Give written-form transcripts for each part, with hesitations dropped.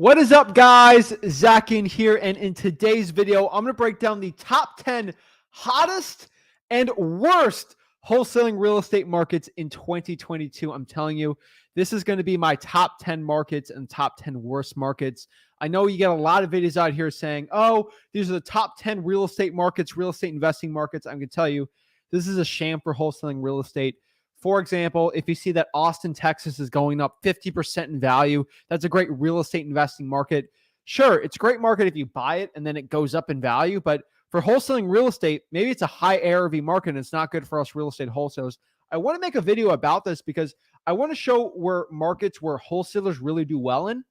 What is up, guys? Zach Ginn here, and in today's video, I'm going to break down the top 10 hottest and worst wholesaling real estate markets in 2022. I'm telling you, this is going to be my top 10 markets and top 10 worst markets. I know you get a lot of videos out here saying, oh, these are the top 10 real estate markets, real estate investing markets. I'm going to tell you, this is a sham for wholesaling real estate. For example, if you see that Austin, Texas is going up 50% in value, that's a great real estate investing market. Sure, it's a great market if you buy it and then it goes up in value. But for wholesaling real estate, maybe it's a high ARV market and it's not good for us real estate wholesalers. I want to make a video about this because I want to show where markets where wholesalers really do well in.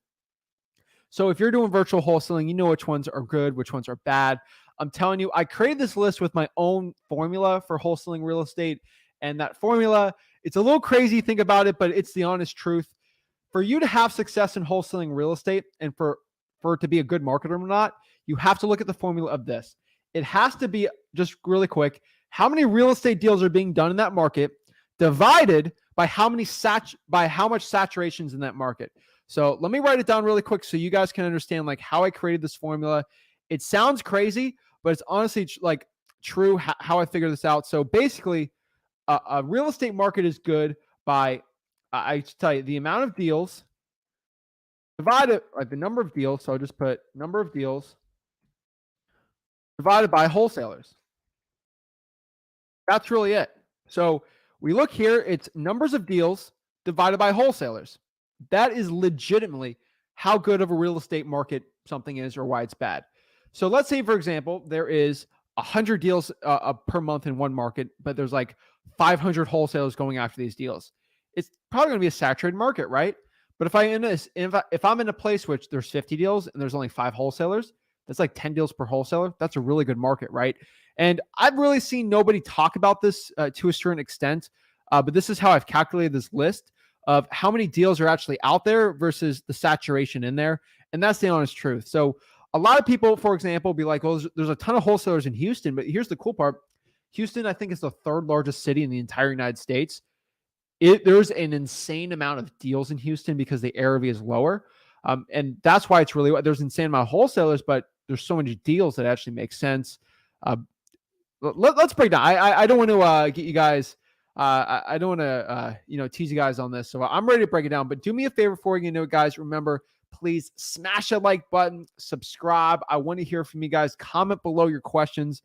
So if you're doing virtual wholesaling, you know which ones are good, which ones are bad. I'm telling you, I created this list with my own formula for wholesaling real estate. And that formula, it's a little crazy, think about it, but it's the honest truth. For you to have success in wholesaling real estate and for it to be a good market or not, you have to look at the formula of this. It has to be, just really quick, how many real estate deals are being done in that market divided by how much saturation is in that market. So let me write it down really quick so you guys can understand like how I created this formula. It sounds crazy, but it's honestly like true how I figured this out. So basically, a real estate market is good by, I tell you, the amount of deals divided, like the number of deals. So I'll just put number of deals divided by wholesalers. That's really it. So we look here, it's numbers of deals divided by wholesalers. That is legitimately how good of a real estate market something is or why it's bad. So let's say, for example, there is 100 deals per month in one market, but there's like 500 wholesalers going after these deals. It's probably going to be a saturated market, right? But if I'm in a place which there's 50 deals and there's only 5 wholesalers, that's like 10 deals per wholesaler. That's a really good market, right? And I've really seen nobody talk about this to a certain extent, but this is how I've calculated this list of how many deals are actually out there versus the saturation in there. And that's the honest truth. So a lot of people, for example, be like, well, there's a ton of wholesalers in Houston, but here's the cool part. Houston, I think, is the 3rd largest city in the entire United States. There's an insane amount of deals in Houston because the ARV is lower. And that's why it's really, there's an insane amount of wholesalers, but there's so many deals that actually make sense. Let's break down. I don't want to get you guys, I don't want to, tease you guys on this. So I'm ready to break it down, but do me a favor before you know, guys, remember, please smash that like button, subscribe. I want to hear from you guys. Comment below your questions.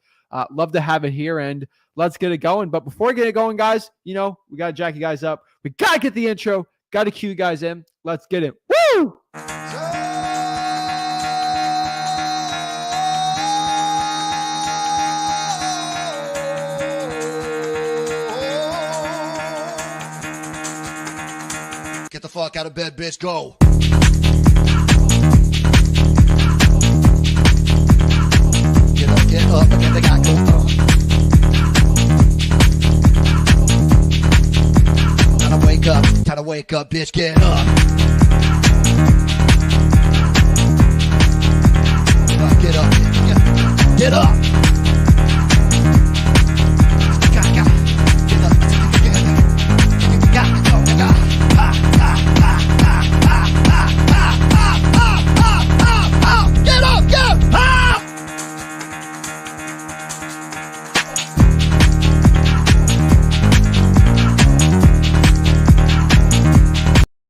Love to have it here, and let's get it going. But before we get it going, guys, we got to jack you guys up. We got to get the intro. Got to cue you guys in. Let's get it. Woo! Get the fuck out of bed, bitch. Go. Get up, and they got go. Time to wake up, bitch. Get up. Get up. Get up.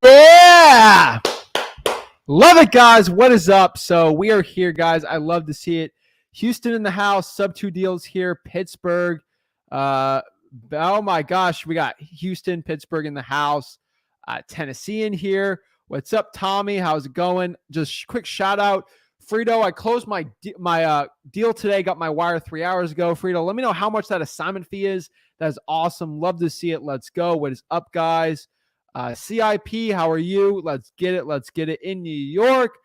Yeah! Love it, guys. What is up? So we are here, guys. I love to see it. Houston in the house, sub 2 deals here. Pittsburgh. Oh my gosh, we got Houston, Pittsburgh in the house. Tennessee in here. What's up, Tommy? How's it going? Just quick shout out. Frito, I closed my deal today. Got my wire 3 hours ago. Frito, let me know how much that assignment fee is. That's awesome. Love to see it. Let's go. What is up, guys? CIP, how are you? Let's get it. Let's get it in New York.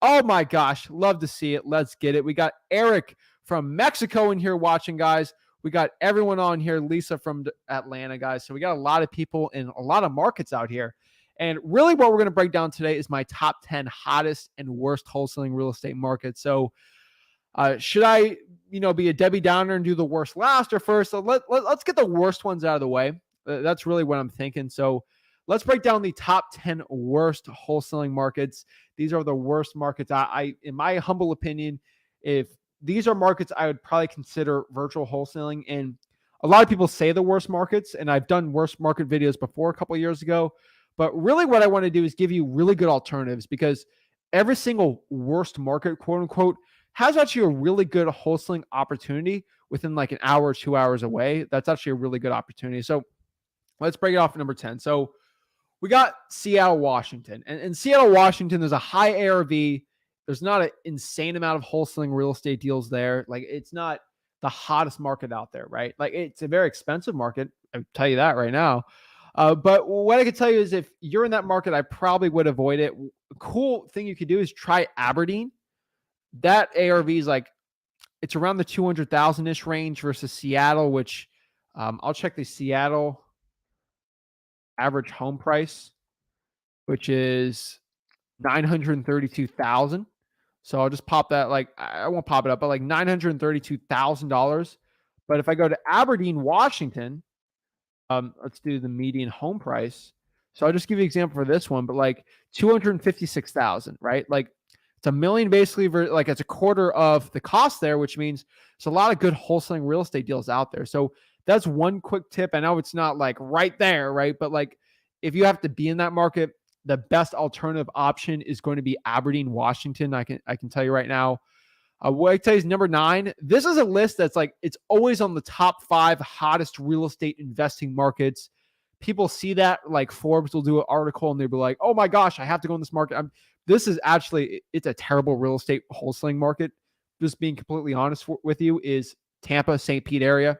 Oh my gosh, love to see it. Let's get it. We got Eric from Mexico in here watching, guys. We got everyone on here. Lisa from Atlanta, guys. So we got a lot of people in a lot of markets out here. And really what we're going to break down today is my top 10 hottest and worst wholesaling real estate markets. So should I, be a Debbie Downer and do the worst last or first? So let's get the worst ones out of the way. That's really what I'm thinking. So let's break down the top 10 worst wholesaling markets. These are the worst markets. I in my humble opinion, if these are markets I would probably consider virtual wholesaling. And a lot of people say the worst markets, and I've done worst market videos before a couple of years ago. But really what I want to do is give you really good alternatives, because every single worst market, quote unquote, has actually a really good wholesaling opportunity within like an hour or 2 hours away. That's actually a really good opportunity. So let's break it off at number 10. So we got Seattle, Washington. And in Seattle, Washington, there's a high ARV. There's not an insane amount of wholesaling real estate deals there. Like, it's not the hottest market out there, right? Like, it's a very expensive market. I'll tell you that right now. But what I can tell you is, if you're in that market, I probably would avoid it. A cool thing you could do is try Aberdeen. That ARV is like, it's around the 200,000-ish range versus Seattle, which I'll check the Seattle average home price, which is 932,000. So I'll just pop that, like, I won't pop it up, but like $932,000. But if I go to Aberdeen, Washington, let's do the median home price. So I'll just give you an example for this one, but like 256,000, right? Like, it's $1 million basically, like it's a quarter of the cost there, which means there's a lot of good wholesaling real estate deals out there. So that's one quick tip. I know it's not like right there, right? But like, if you have to be in that market, the best alternative option is going to be Aberdeen, Washington. I can tell you right now. What I tell you is number 9. This is a list that's like, it's always on the top 5 hottest real estate investing markets. People see that, like Forbes will do an article and they'll be like, oh my gosh, I have to go in this market. This is actually, it's a terrible real estate wholesaling market. Just being completely honest with you, is Tampa, St. Pete area.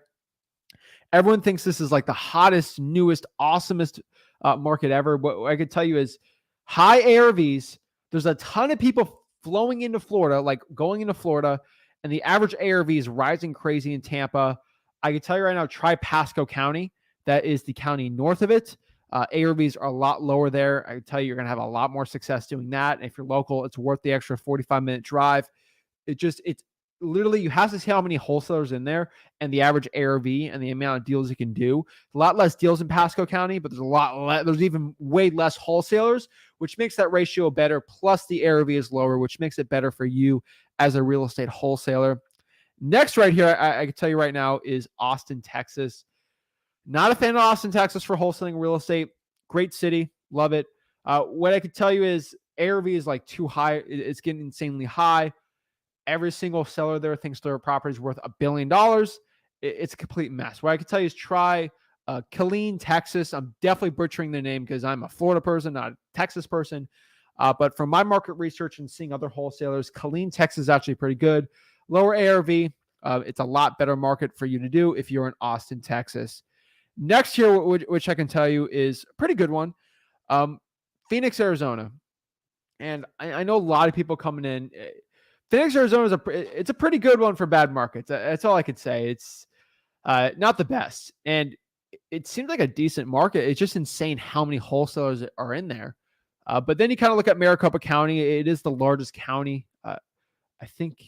Everyone thinks this is like the hottest, newest, awesomest market ever. What I could tell you is high ARVs. There's a ton of people flowing into Florida, like going into Florida, and the average ARV is rising crazy in Tampa. I can tell you right now, try Pasco County. That is the county north of it. ARVs are a lot lower there. I can tell you, you're going to have a lot more success doing that. And if you're local, it's worth the extra 45-minute drive. It's literally, you have to see how many wholesalers in there and the average ARV and the amount of deals you can do. A lot less deals in Pasco County, but there's even way less wholesalers, which makes that ratio better. Plus the ARV is lower, which makes it better for you as a real estate wholesaler. Next right here, I can tell you right now, is Austin, Texas. Not a fan of Austin, Texas for wholesaling real estate. Great city. Love it. What I could tell you is ARV is like too high. It's getting insanely high. Every single seller there thinks their property is worth $1 billion. It's a complete mess. What I can tell you is try Killeen, Texas. I'm definitely butchering the name because I'm a Florida person, not a Texas person. But from my market research and seeing other wholesalers, Killeen, Texas is actually pretty good. Lower ARV. It's a lot better market for you to do if you're in Austin, Texas. Next here, which I can tell you is a pretty good one, Phoenix, Arizona. And I know a lot of people coming in. Phoenix, Arizona it's a pretty good one for bad markets. That's all I could say. It's not the best. And it seems like a decent market. It's just insane how many wholesalers are in there. But then you kind of look at Maricopa County. It is the largest county, I think,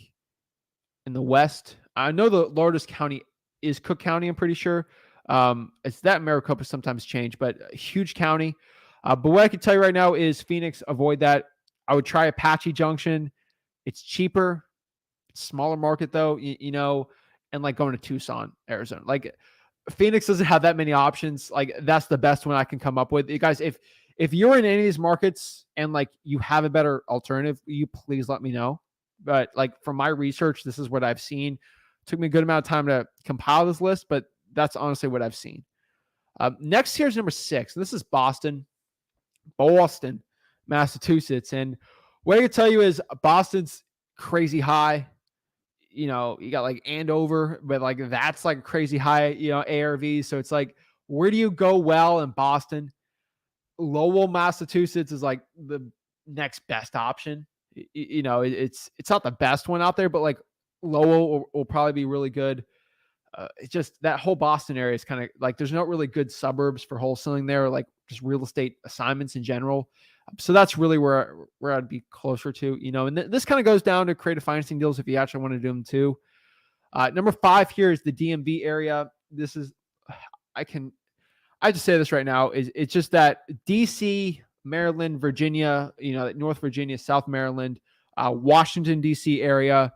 in the West. I know the largest county is Cook County, I'm pretty sure. It's that Maricopa sometimes change, but a huge county. But what I can tell you right now is Phoenix, avoid that. I would try Apache Junction. It's cheaper, smaller market though, you know, and like going to Tucson, Arizona. Like Phoenix doesn't have that many options. Like that's the best one I can come up with. You guys, if you're in any of these markets and like you have a better alternative, you please let me know. But like from my research, this is what I've seen. It took me a good amount of time to compile this list, but that's honestly what I've seen. Next here is number 6. This is Boston, Massachusetts. And what I can tell you is Boston's crazy high. You know, you got like Andover, but like that's like crazy high, you know, ARV. So it's like, where do you go well in Boston? Lowell, Massachusetts is like the next best option. You know, it's not the best one out there, but like Lowell will probably be really good. It's just that whole Boston area is kind of like, there's not really good suburbs for wholesaling there, like just real estate assignments in general. So that's really where I'd be closer to, you know, and this kind of goes down to creative financing deals if you actually want to do them too. Number 5 here is the DMV area. This is, I just say this right now is it's just that DC, Maryland, Virginia, North Virginia, South Maryland, Washington, DC area,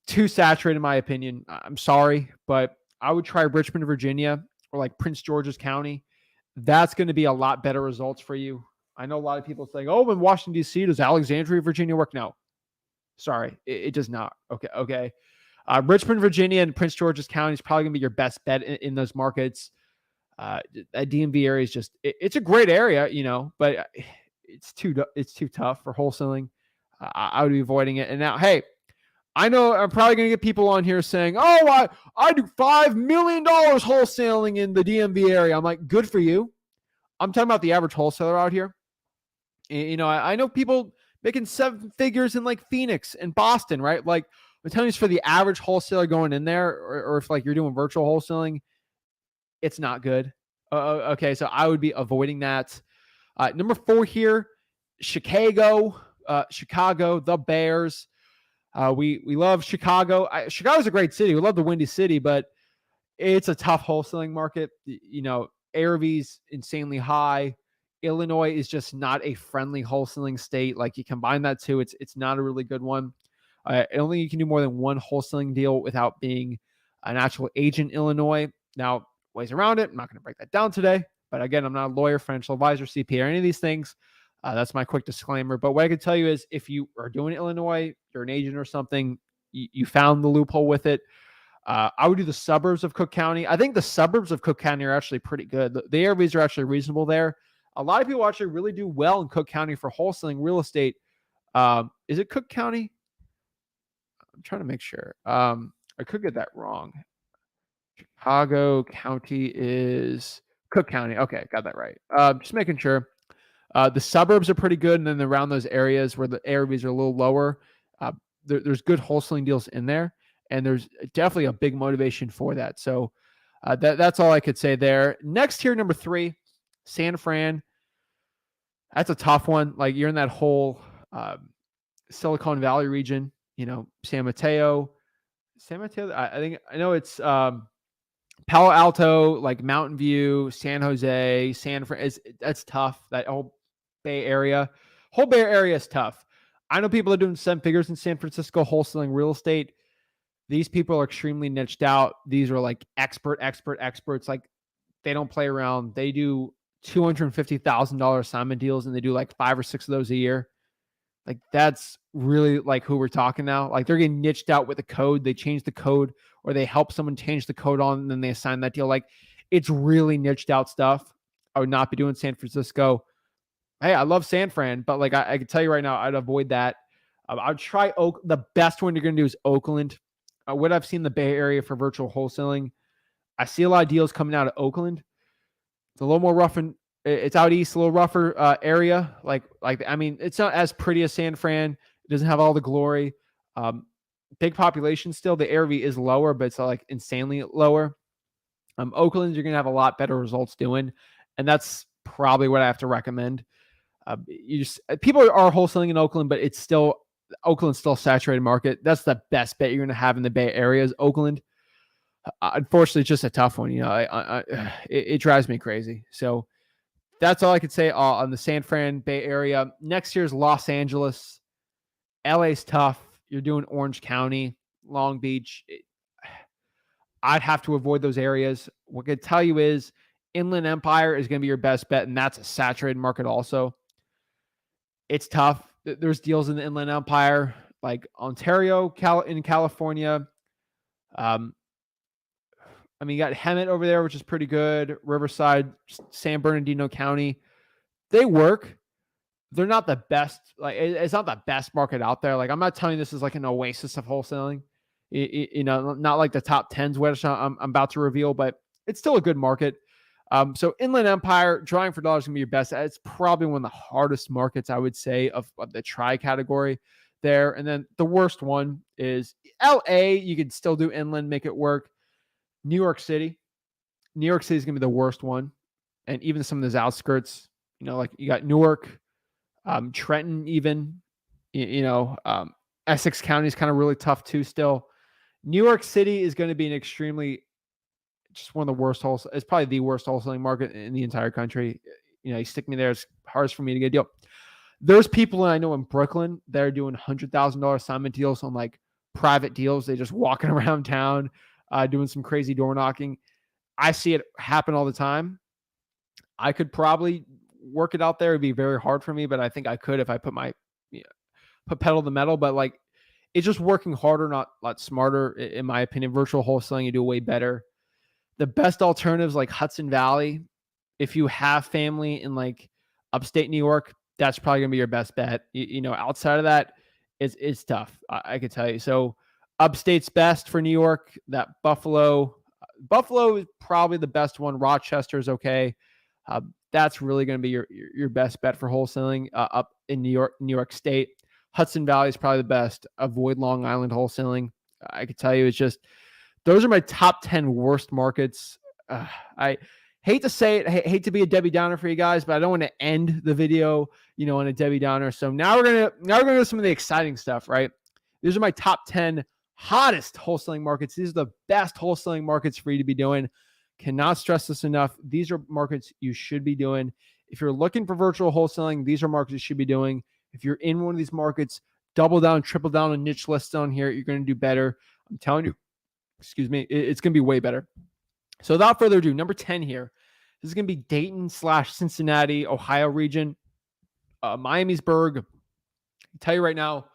too saturated in my opinion. I'm sorry, but I would try Richmond, Virginia, or like Prince George's County. That's going to be a lot better results for you. I know a lot of people saying, oh, in Washington, D.C., does Alexandria, Virginia work? No, sorry, it does not. Okay. Richmond, Virginia, and Prince George's County is probably going to be your best bet in those markets. That DMV area is just, it's a great area, but it's too tough for wholesaling. I would be avoiding it. And now, hey, I know I'm probably going to get people on here saying, oh, I do $5 million wholesaling in the DMV area. I'm like, good for you. I'm talking about the average wholesaler out here. I know people making 7 figures in like Phoenix and Boston, right? Like, I'm telling you, for the average wholesaler going in there, or if like you're doing virtual wholesaling, it's not good. Okay, so I would be avoiding that. Number 4 here, Chicago, the Bears. We love Chicago. Chicago's a great city. We love the Windy City, but it's a tough wholesaling market. ARV's insanely high. Illinois is just not a friendly wholesaling state. Like, you combine that too, it's not a really good one. I don't think you can do more than one wholesaling deal without being an actual agent in Illinois. Now, ways around it, I'm not going to break that down today. But again, I'm not a lawyer, financial advisor, CPA, or any of these things. That's my quick disclaimer. But what I can tell you is, if you are doing Illinois, you're an agent or something, you found the loophole with it. I would do the suburbs of Cook County. I think the suburbs of Cook County are actually pretty good. The ARVs are actually reasonable there. A lot of people actually really do well in Cook County for wholesaling real estate. Is it Cook County? I'm trying to make sure. I could get that wrong. Chicago County is Cook County. Okay, got that right. Just making sure. The suburbs are pretty good, and then around those areas where the ARVs are a little lower, there's good wholesaling deals in there, and there's definitely a big motivation for that. So that's all I could say there. Next here, number 3, San Fran. That's a tough one. Like, you're in that whole Silicon Valley region, San Mateo. I know it's Palo Alto, like Mountain View, San Jose, San Fran. That's tough. That whole Bay Area. Whole Bay Area is tough. I know people are doing 7 figures in San Francisco wholesaling real estate. These people are extremely niched out. These are like experts. Like, they don't play around. They do $250,000 assignment deals, and they do like 5 or 6 of those a year. Like, that's really like who we're talking now. Like, they're getting niched out with the code. They change the code, or they help someone change the code on, and then they assign that deal. Like, it's really niched out stuff. I would not be doing San Francisco. Hey, I love San Fran, but like, I can tell you right now, I'd avoid that. I'd try the best one you're going to do is Oakland. What I've seen in the Bay Area for virtual wholesaling, I see a lot of deals coming out of Oakland. It's a little more rough, and it's out east, a little rougher area. I mean, it's not as pretty as San Fran. It doesn't have all the glory. Big population still. The ARV is lower, but it's like insanely lower. Oakland, you're going to have a lot better results doing, and that's probably what I have to recommend. People are wholesaling in Oakland, but Oakland's still a saturated market. That's the best bet you're going to have in the Bay Area is Oakland. Unfortunately, it's just a tough one. It drives me crazy. So that's all I could say on the San Fran Bay Area. Next year's Los Angeles. LA's tough. You're doing Orange County, Long Beach. I'd have to avoid those areas. What I could tell you is Inland Empire is going to be your best bet, and that's a saturated market also. It's tough. There's deals in the Inland Empire, like Ontario, in California. You got Hemet over there, which is pretty good. Riverside, San Bernardino County. They work. They're not the best. Like, it's not the best market out there. Like, I'm not telling you this is like an oasis of wholesaling. Not like the top 10s, which I'm about to reveal, but it's still a good market. So Inland Empire, drawing for dollars is going to be your best. It's probably one of the hardest markets, I would say, of the try category there. And then the worst one is LA. You could still do inland, make it work. New York City. New York City is going to be the worst one. And even some of those outskirts, like you got Newark, Trenton, even, Essex County is kind of really tough too still. New York City is going to be an extremely just one of the worst wholesale. It's probably the worst wholesaling market in the entire country. You know, you stick me there, it's hard for me to get a deal. There's people I know in Brooklyn that are doing $100,000 assignment deals on like private deals. They just walking around town, doing some crazy door knocking. I see it happen all the time. I could probably work it out there. It'd be very hard for me, but I think I could if I put my put pedal to the metal. But like, it's just working harder, not a lot smarter, in my opinion. Virtual wholesaling, you do way better. The best alternatives like Hudson Valley. If you have family in like upstate New York, that's probably gonna be your best bet. You know, outside of that, it's tough. I could tell you. So upstate's best for New York. That Buffalo is probably the best one. Rochester is okay. That's really going to be your best bet for wholesaling up in New York State. Hudson Valley is probably the best. Avoid Long Island wholesaling. I could tell you, it's just those are my top 10 worst markets. I hate to say it, hate to be a Debbie Downer for you guys, but I don't want to end the video, you know, on a Debbie Downer. So now we're gonna go some of the exciting stuff, right? These are my top 10 hottest wholesaling markets. These are the best wholesaling markets for you to be doing. Cannot stress this enough. These are markets you should be doing. If you're looking for virtual wholesaling, these are markets you should be doing. If you're in one of these markets, double down, triple down on niche lists on here. You're going to do better. I'm telling you, excuse me, it's going to be way better. So without further ado, number 10 here. This is going to be Dayton/Cincinnati, Ohio region. Miamisburg. I'll tell you right now,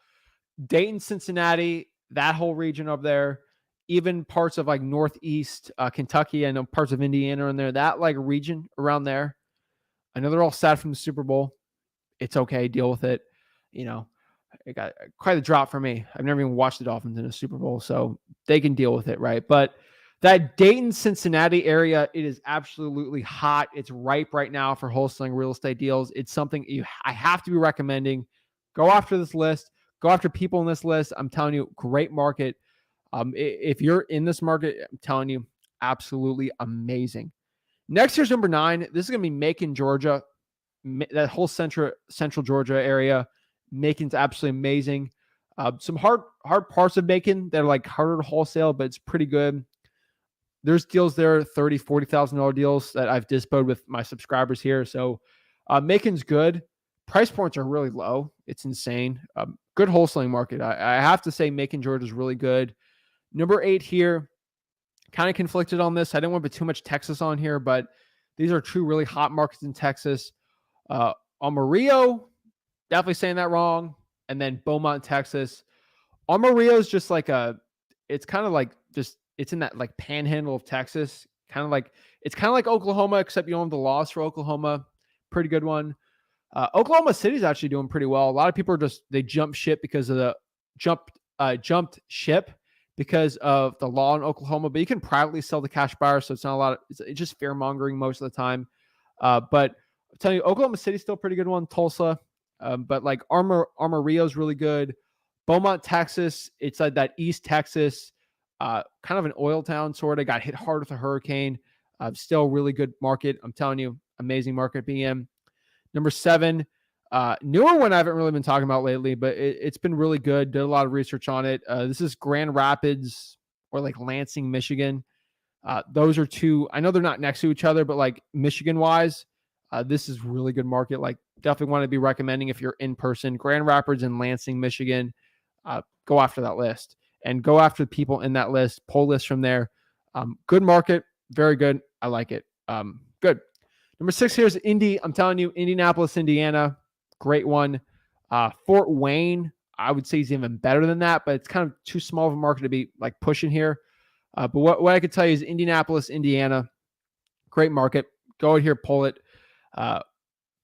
Dayton, Cincinnati, that whole region up there, even parts of like Northeast Kentucky, I know parts of Indiana in there, that like region around there. I know they're all sad from the Super Bowl. It's okay. Deal with it. You know, it got quite a drop for me. I've never even watched the Dolphins in a Super Bowl, so they can deal with it, right? But that Dayton, Cincinnati area, it is absolutely hot. It's ripe right now for wholesaling real estate deals. It's something I have to be recommending. Go after this list. Go after people in this list. I'm telling you, great market. If you're in this market, I'm telling you, absolutely amazing. Next here's number 9. This is going to be Macon, Georgia. That whole central Georgia area. Macon's absolutely amazing. Some hard parts of Macon that are like harder to wholesale, but it's pretty good. There's deals there, $30,000, $40,000 deals that I've disposed with my subscribers here. So Macon's good. Price points are really low. It's insane. Good wholesaling market. I have to say Macon, Georgia is really good. Number 8 here, kind of conflicted on this. I didn't want to put too much Texas on here, but these are two really hot markets in Texas. Amarillo, definitely saying that wrong. And then Beaumont, Texas. Amarillo is just like it's kind of like just, it's in that like panhandle of Texas. It's kind of like Oklahoma, except you don't have the laws for Oklahoma. Pretty good one. Oklahoma City is actually doing pretty well. A lot of people they jumped ship because of the jumped ship because of the law in Oklahoma, but you can privately sell to cash buyers. So it's not a lot of, it's just fear mongering most of the time. But I'm telling you, Oklahoma City's still a pretty good one. Tulsa. But like Amarillo is really good. Beaumont, Texas. It's like that East Texas, kind of an oil town sort of, got hit hard with a hurricane. Still really good market. I'm telling you, amazing market being in. Number 7, newer one I haven't really been talking about lately, but it's been really good. Did a lot of research on it. This is Grand Rapids or like Lansing, Michigan. Those are two. I know they're not next to each other, but like Michigan wise, this is really good market. Like definitely want to be recommending if you're in person. Grand Rapids and Lansing, Michigan. Go after that list and go after the people in that list. Pull lists from there. Good market, very good. I like it. Good. Number 6 here is Indy. I'm telling you, Indianapolis, Indiana. Great one. Fort Wayne, I would say is even better than that, but it's kind of too small of a market to be like pushing here. But what I could tell you is Indianapolis, Indiana. Great market. Go out here, pull it.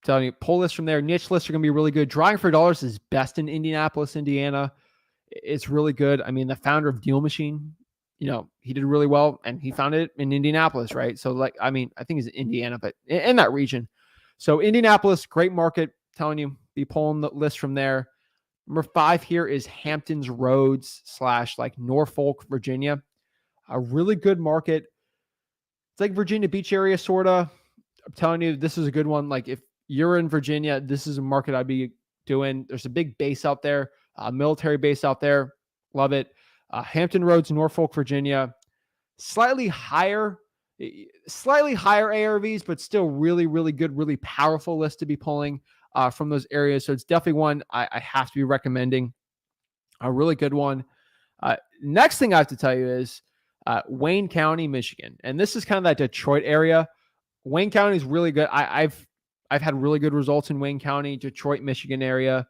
Telling you, pull lists from there. Niche lists are going to be really good. Drawing for dollars is best in Indianapolis, Indiana. It's really good. I mean, the founder of Deal Machine, you know, he did really well, and he found it in Indianapolis, right? So, like, I mean, I think he's in Indiana, but in that region. So, Indianapolis, great market. Telling you, be pulling the list from there. Number 5 here is Hamptons Roads / like Norfolk, Virginia. A really good market. It's like Virginia Beach area, sort of. I'm telling you, this is a good one. Like, if you're in Virginia, this is a market I'd be doing. There's a big base out there, military base out there. Love it. Hampton Roads, Norfolk, Virginia. Slightly higher Slightly higher ARVs, but still really, really good, really powerful list to be pulling from those areas. So it's definitely one I have to be recommending. A really good one. Next thing I have to tell you is Wayne County, Michigan. And this is kind of that Detroit area. Wayne County is really good. I've had really good results in Wayne County, Detroit, Michigan area.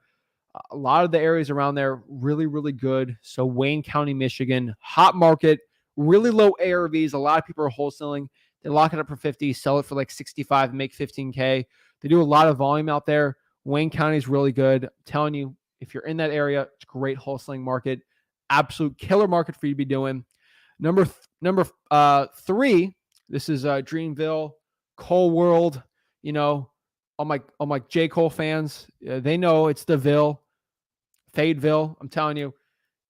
A lot of the areas around there, really, really good. So Wayne County, Michigan, hot market, really low ARVs. A lot of people are wholesaling. They lock it up for 50, sell it for like 65, make 15K. They do a lot of volume out there. Wayne County is really good. I'm telling you, if you're in that area, it's a great wholesaling market. Absolute killer market for you to be doing. Number three, this is Dreamville, Cole World. You know, all my J. Cole fans, they know it's the Ville, Fadeville. I'm telling you,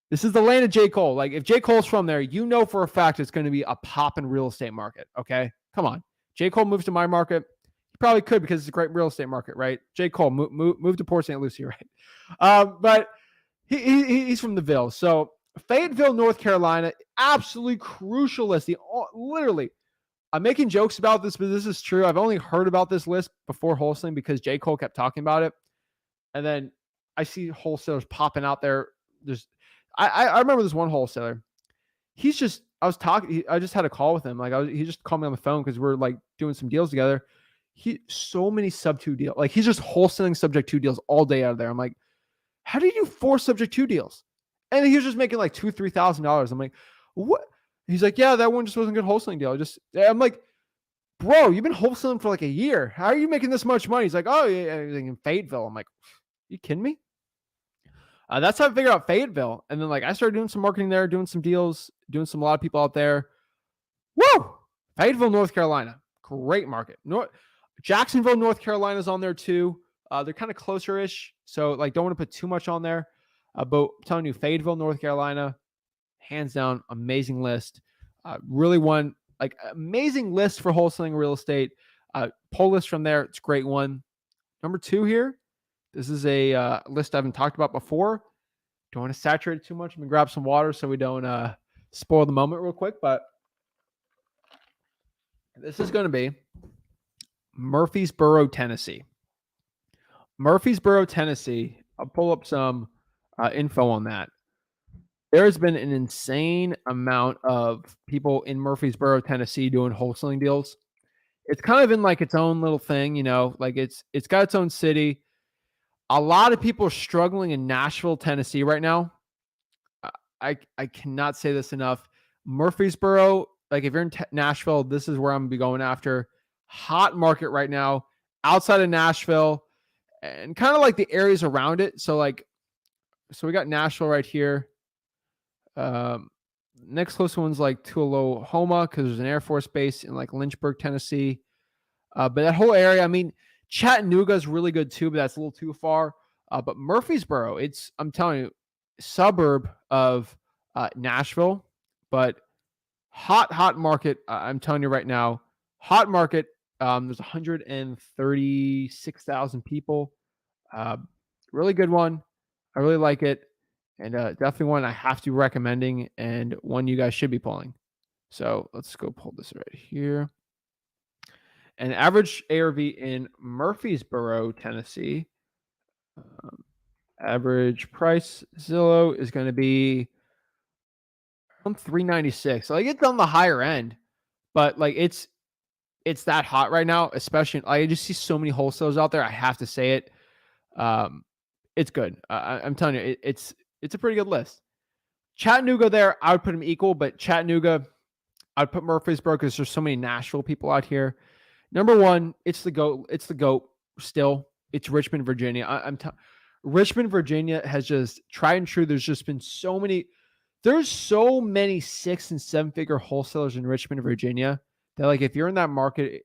this is the land of J. Cole. Like, if J. Cole's from there, you know for a fact it's going to be a poppin' real estate market. Okay, come on. J. Cole moves to my market. He probably could because it's a great real estate market, right? J. Cole move to Port St. Lucie, right? But he's from the Ville. So Fayetteville, North Carolina, absolutely crucial list. Literally, I'm making jokes about this, but this is true. I've only heard about this list before wholesaling because J. Cole kept talking about it. And then I see wholesalers popping out there. I remember this one wholesaler. I just had a call with him. He just called me on the phone because we're like doing some deals together. So many sub 2 deals. Like, he's just wholesaling subject 2 deals all day out of there. I'm like, how do you do 4 subject 2 deals? And he was just making like $2,000-$3,000. I'm like, what? He's like, yeah, that one just wasn't a good wholesaling deal. I'm like, bro, you've been wholesaling for like a year. How are you making this much money? He's like, oh yeah, in Fayetteville. I'm like, you kidding me? That's how I figured out Fayetteville. And then like I started doing some marketing there, doing some deals, doing a lot of people out there. Woo! Fayetteville, North Carolina. Great market. Jacksonville, North Carolina is on there too. They're kind of closer-ish. So like don't want to put too much on there. But I'm telling you, Fayetteville, North Carolina, hands down, amazing list. Really one, like amazing list for wholesaling real estate. Pull list from there. It's a great one. Number 2 here. This is a list I haven't talked about before. Don't want to saturate it too much. I'm going to grab some water so we don't spoil the moment real quick. But this is going to be Murfreesboro, Tennessee. Murfreesboro, Tennessee. I'll pull up some info on that. There's been an insane amount of people in Murfreesboro, Tennessee doing wholesaling deals. It's kind of in like its own little thing, you know, like it's got its own city. A lot of people are struggling in Nashville, Tennessee right now. I cannot say this enough. Murfreesboro, like if you're in Nashville, this is where I'm going to be going after. Hot market right now outside of Nashville and kind of like the areas around it. So we got Nashville right here. Next close one's like Tullahoma because there's an Air Force base in like Lynchburg, Tennessee. But that whole area, I mean, Chattanooga is really good too, but that's a little too far. But Murfreesboro, I'm telling you, suburb of Nashville, but hot market. I'm telling you right now, hot market. There's 136,000 people. Really good one. I really like it. And definitely one I have to be recommending and one you guys should be pulling. So let's go pull this right here. An average ARV in Murfreesboro, Tennessee. Average price Zillow is going to be around $396. So like it's on the higher end, but like it's that hot right now, especially I just see so many wholesalers out there. I have to say it. It's good. I'm telling you, it's a pretty good list. Chattanooga there, I would put them equal, but Chattanooga, I'd put Murfreesboro because there's so many Nashville people out here. Number 1, it's the GOAT. It's the GOAT still. It's Richmond, Virginia. Richmond, Virginia has just tried and true. There's just been so many 6 and 7-figure wholesalers in Richmond, Virginia that like if you're in that market,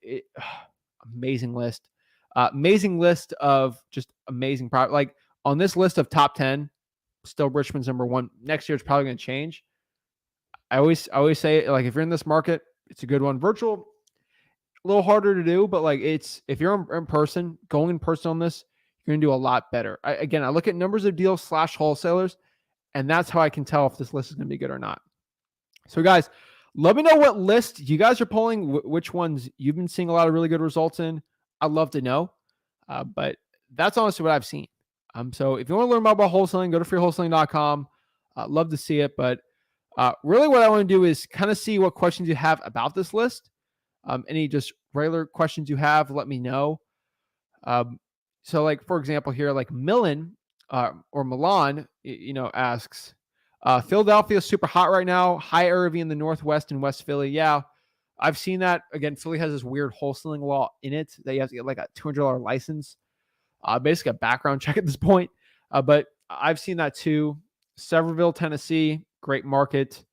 amazing list. Amazing list of just amazing product. Like on this list of top 10, still Richmond's number 1. Next year it's probably going to change. I always say like if you're in this market, it's a good one. Virtual, a little harder to do, but like if you're in person, going in person on this, you're going to do a lot better. I look at numbers of deals / wholesalers, and that's how I can tell if this list is going to be good or not. So guys, Let me know what list you guys are pulling, which ones you've been seeing a lot of really good results in. I'd love to know. But that's honestly what I've seen. So if you want to learn more about wholesaling, go to freewholesaling.com. Love to see it. But really what I want to do is kind of see what questions you have about this list. Any just regular questions you have, let me know. So like, for example, here, like Milan or Milan, asks, Philadelphia is super hot right now. High Irving in the Northwest and West Philly. Yeah, I've seen that. Again, Philly has this weird wholesaling law in it that you have to get like a $200 license, basically a background check at this point. But I've seen that too. Sevierville, Tennessee, great market.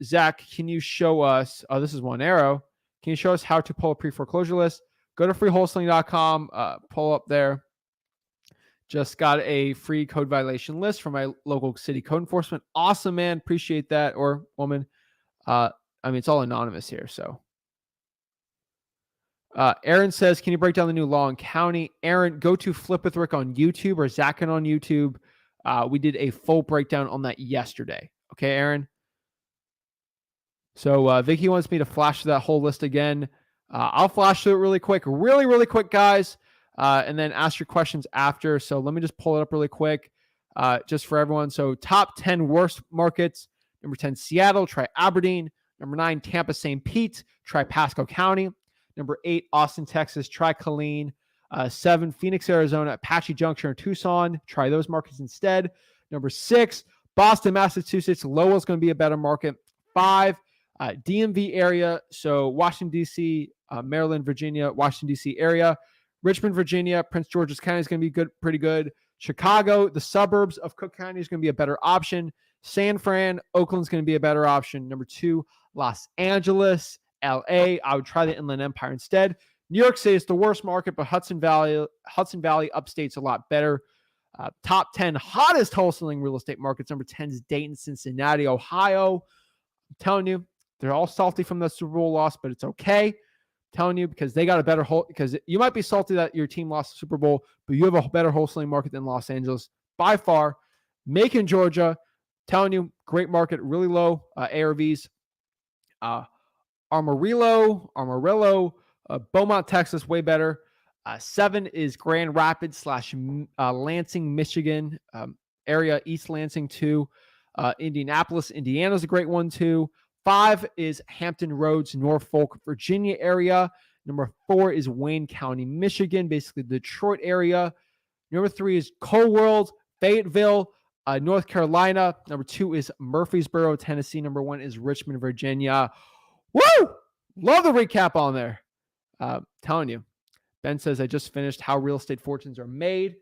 Zach, can you show us? Oh, this is One Arrow. Can you show us how to pull a pre-foreclosure list? Go to freewholesaling.com, pull up there. Just got a free code violation list from my local city code enforcement. Awesome, man. Appreciate that. Or woman. It's all anonymous here. So Aaron says, can you break down the new law in county? Aaron, go to Flip with Rick on YouTube or Zach Ginn on YouTube. We did a full breakdown on that yesterday. Okay, Aaron? So Vicky wants me to flash that whole list again. I'll flash through it really quick, really quick, guys, and then ask your questions after. So let me just pull it up really quick just for everyone. So top 10 worst markets. Number 10, Seattle. Try Aberdeen. Number 9, Tampa, St. Pete. Try Pasco County. Number 8, Austin, Texas. Try Killeen. 7, Phoenix, Arizona. Apache Junction or Tucson. Try those markets instead. Number 6, Boston, Massachusetts. Lowell's going to be a better market. 5, DMV area, so Washington, D.C., Maryland, Virginia, Washington, D.C. area. Richmond, Virginia, Prince George's County is going to be good, pretty good. Chicago, the suburbs of Cook County is going to be a better option. San Fran, Oakland's going to be a better option. Number 2, Los Angeles, L.A. I would try the Inland Empire instead. New York City is the worst market, but Hudson Valley, upstate's a lot better. Top 10 hottest wholesaling real estate markets. Number 10 is Dayton, Cincinnati, Ohio. I'm telling you, they're all salty from the Super Bowl loss, but it's okay. I'm telling you, because they got a better because you might be salty that your team lost the Super Bowl, but you have a better wholesaling market than Los Angeles by far. Macon, Georgia, I'm telling you, great market, really low ARVs. Amarillo, Beaumont, Texas, way better. 7 is Grand Rapids / Lansing, Michigan area, East Lansing 2. Indianapolis, Indiana is a great one too. 5 is Hampton Roads, Norfolk, Virginia area. Number 4 is Wayne County, Michigan, basically the Detroit area. Number 3 is Coalworld, Fayetteville, North Carolina. Number 2 is Murfreesboro, Tennessee. Number 1 is Richmond, Virginia. Woo! Love the recap on there. Telling you. Ben says, I just finished How Real Estate Fortunes Are Made.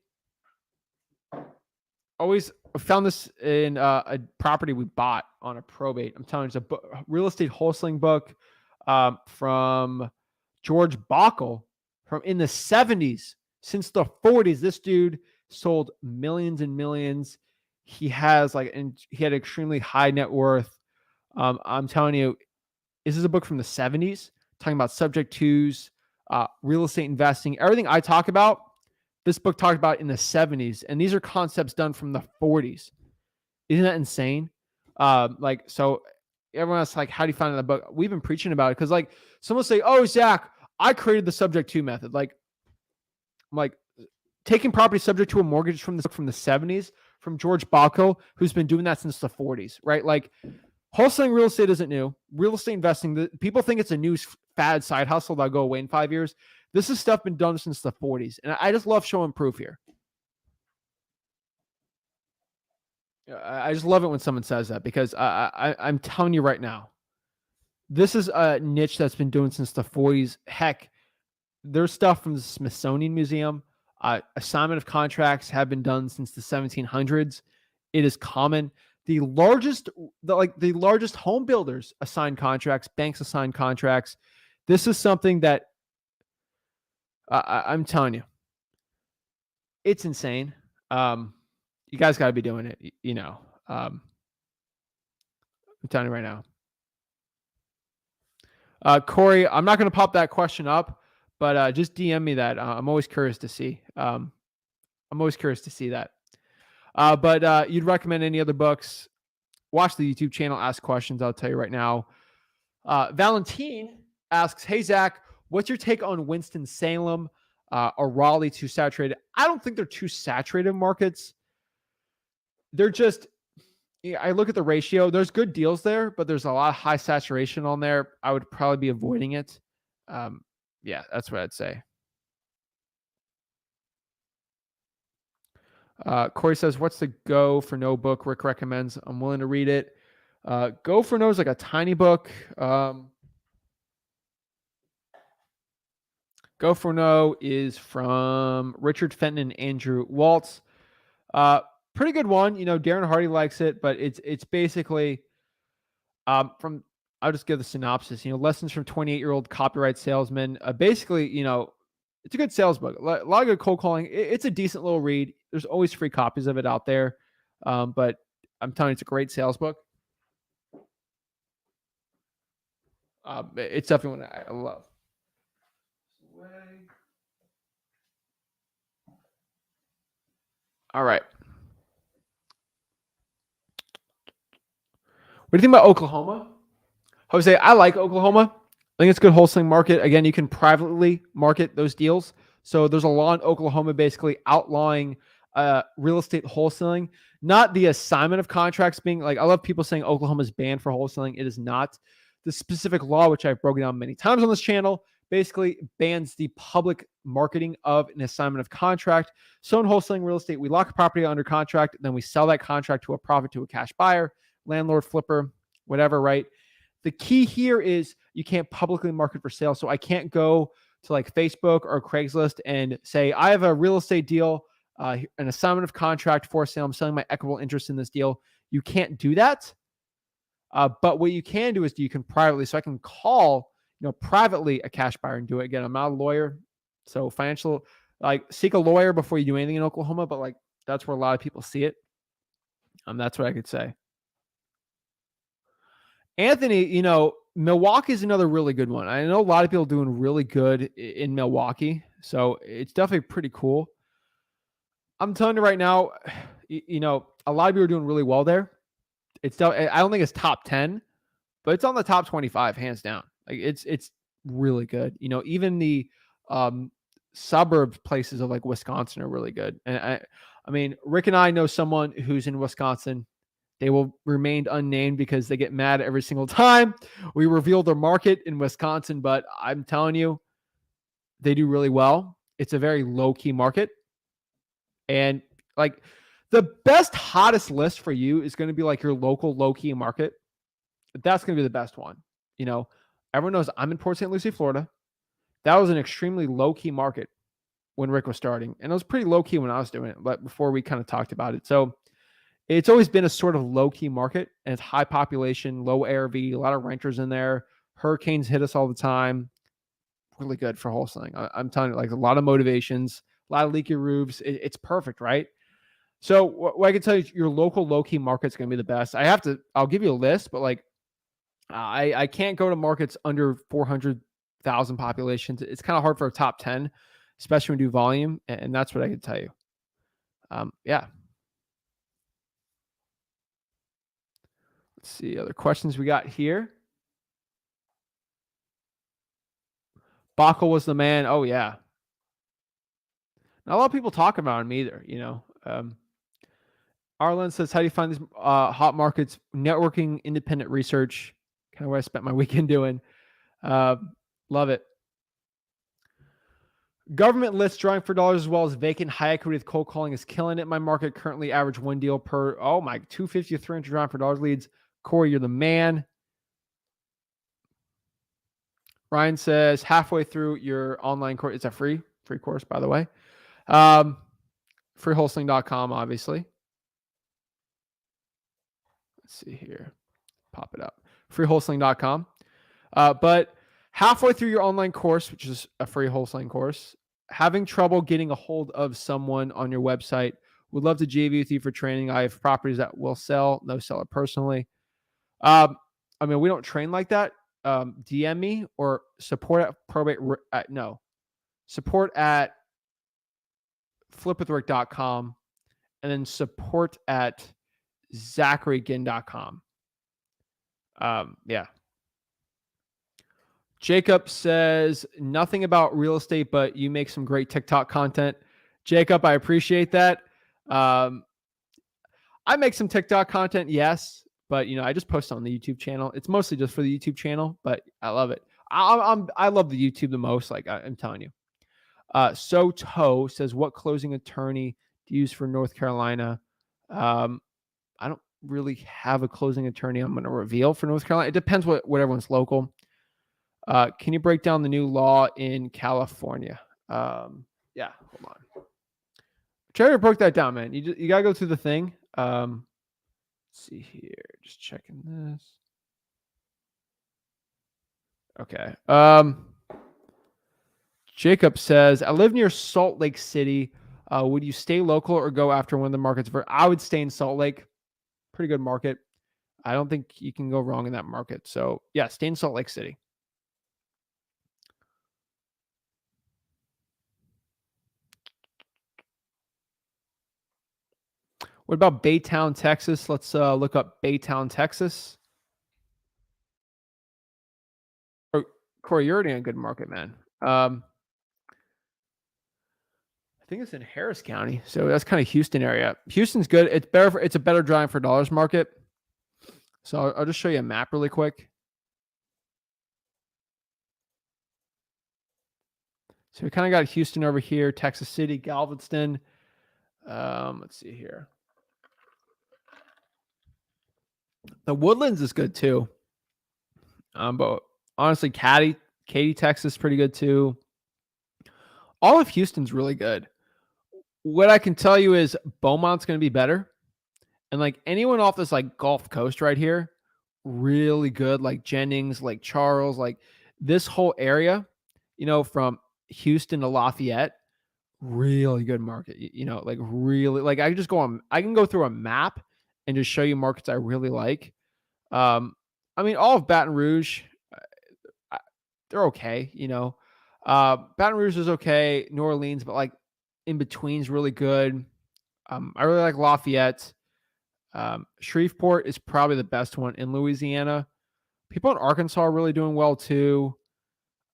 Always found this in a property we bought on a probate. I'm telling you, it's a real estate wholesaling book from George Bockel from in the 70s. Since the 40s, this dude sold millions and millions. He had extremely high net worth. I'm telling you, this is a book from the 70s talking about subject twos, real estate investing, everything I talk about. This book talked about in the 70s, and these are concepts done from the 40s. Isn't that insane? So everyone else, like, how do you find the book? We've been preaching about it because, like, someone say, "Oh, Zach, I created the subject to method." Like, I'm like, taking property subject to a mortgage from the 70s from George Bockel, who's been doing that since the 40s, right? Like, wholesaling real estate isn't new. Real estate investing, people think it's a new fad side hustle that'll go away in 5 years. This is stuff been done since the 40s. And I just love showing proof here. I just love it when someone says that because I'm telling you right now, this is a niche that's been doing since the 40s. Heck, there's stuff from the Smithsonian Museum. Assignment of contracts have been done since the 1700s. It is common. The largest home builders assign contracts, banks assign contracts. This is something that I'm telling you, it's insane. You guys got to be doing it. I'm telling you right now. Corey, I'm not going to pop that question up, but just DM me that. I'm always curious to see. I'm always curious to see that. But you'd recommend any other books? watch the YouTube channel, ask questions. I'll tell you right now. Valentine asks, hey, Zach, what's your take on Winston-Salem or Raleigh too saturated? I don't think they're too saturated markets. They're just, I look at the ratio. There's good deals there, but there's a lot of high saturation on there. I would probably be avoiding it. Yeah, that's what I'd say. Corey says, what's the Go for No book Rick recommends? I'm willing to read it. Go for No is like a tiny book. Go for No is from Richard Fenton and Andrew Waltz. Pretty good one. Darren Hardy likes it, but it's basically from, I'll just give the synopsis, lessons from 28-year-old copyright salesman. Basically, it's a good sales book. A lot of good cold calling. It's a decent little read. There's always free copies of it out there. But I'm telling you, it's a great sales book. It's definitely one I love. All right. What do you think about Oklahoma? Jose, I like Oklahoma. I think it's a good wholesaling market. Again, you can privately market those deals. So there's a law in Oklahoma basically outlawing real estate wholesaling, not the assignment of contracts being like, I love people saying Oklahoma's banned for wholesaling. It is not. The specific law, which I've broken down many times on this channel, basically bans the public marketing of an assignment of contract. So in wholesaling real estate, we lock a property under contract, then we sell that contract to a profit to a cash buyer, landlord, flipper, whatever, right? The key here is you can't publicly market for sale. So I can't go to like Facebook or Craigslist and say, I have a real estate deal, an assignment of contract for sale. I'm selling my equitable interest in this deal. You can't do that. But what you can do is you can privately, so I can call, privately a cash buyer and do it. Again, I'm not a lawyer. So seek a lawyer before you do anything in Oklahoma, but like, that's where a lot of people see it. That's what I could say. Anthony, Milwaukee is another really good one. I know a lot of people doing really good in Milwaukee, so it's definitely pretty cool. I'm telling you right now, a lot of people are doing really well there. I don't think it's top 10, but it's on the top 25 hands down. Like it's really good. Even the suburb places of like Wisconsin are really good. And I mean, Rick and I know someone who's in Wisconsin. They will remain unnamed because they get mad every single time we reveal their market in Wisconsin. But I'm telling you, they do really well. It's a very low-key market. And like the best, hottest list for you is going to be like your local low-key market. That's going to be the best one. Everyone knows I'm in Port St. Lucie, Florida. That was an extremely low-key market when Rick was starting. And it was pretty low-key when I was doing it, but before we kind of talked about it. So it's always been a sort of low-key market, and it's high population, low ARV, a lot of renters in there. Hurricanes hit us all the time. Really good for wholesaling. I'm telling you, like a lot of motivations, a lot of leaky roofs. It's perfect, right? So what I can tell you, your local low-key market's going to be the best. I'll give you a list, but like I can't go to markets under 400,000 populations. It's kind of hard for a top 10, especially when you do volume, and that's what I can tell you. Yeah. Let's see other questions we got here. Bachl was the man. Oh, yeah. Not a lot of people talk about him either, Arlen says, how do you find these hot markets? Networking, independent research, kind of what I spent my weekend doing. Love it. Government lists drawing for dollars as well as vacant high equity with cold calling is killing it. My market currently average one deal per, 250 to 300 drawing for dollars leads. Corey, you're the man. Ryan says halfway through your online course. It's a free course, by the way. Freewholesaling.com, obviously. Let's see here. Pop it up. Freewholesaling.com. But halfway through your online course, which is a free wholesaling course, having trouble getting a hold of someone on your website, would love to JV with you for training. I have properties that will sell. No seller personally. We don't train like that. DM me or support at support at flipwithrick.com and then support at zacharyginn.com. Yeah. Jacob says nothing about real estate, but you make some great TikTok content. Jacob, I appreciate that. I make some TikTok content, yes, but I just post on the YouTube channel. It's mostly just for the YouTube channel, but I love it. I love the YouTube the most. Like I'm telling you. Soto says, what closing attorney do you use for North Carolina? I don't really have a closing attorney I'm going to reveal for North Carolina. It depends what everyone's local. Can you break down the new law in California? Yeah, hold on. Trevor broke that down, man. You gotta go through the thing. Let's see here. Just checking this. Okay. Jacob says, I live near Salt Lake City. Would you stay local or go after one of the markets? I would stay in Salt Lake. Pretty good market. I don't think you can go wrong in that market. So yeah, stay in Salt Lake City. What about Baytown, Texas? Let's look up Baytown, Texas. Oh, Corey, you're already in a good market, man. I think it's in Harris County, so that's kind of Houston area. Houston's good. It's better. It's a better drive for dollars market. So I'll just show you a map really quick. So we kind of got Houston over here, Texas City, Galveston. Let's see here. The Woodlands is good too. But honestly, Katy, Texas, pretty good too. All of Houston's really good. What I can tell you is Beaumont's going to be better. And like anyone off this like Gulf Coast right here, really good. Like Jennings, like Charles, like this whole area, from Houston to Lafayette, really good market. Like really, like I can go through a map and just show you markets I really like. I mean, all of Baton Rouge, they're okay. Baton Rouge is okay. New Orleans, but like in between's really good. I really like Lafayette. Shreveport is probably the best one in Louisiana. People in Arkansas are really doing well too.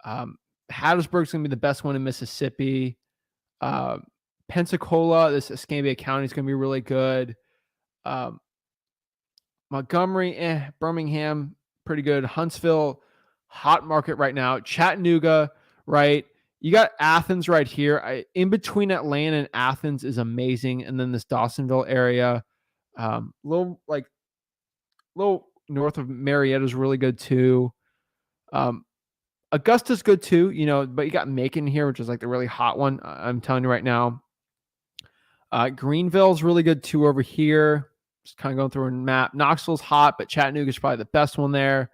Hattiesburg's going to be the best one in Mississippi. Pensacola, this Escambia County is going to be really good. Montgomery, Birmingham, pretty good. Huntsville, hot market right now. Chattanooga, right? You got Athens right here. In between Atlanta and Athens is amazing. And then this Dawsonville area, little north of Marietta is really good too. Augusta's good too, but you got Macon here, which is like the really hot one. I'm telling you right now. Greenville's really good too over here. Just kind of going through a map. Knoxville's hot, but Chattanooga's probably the best one there.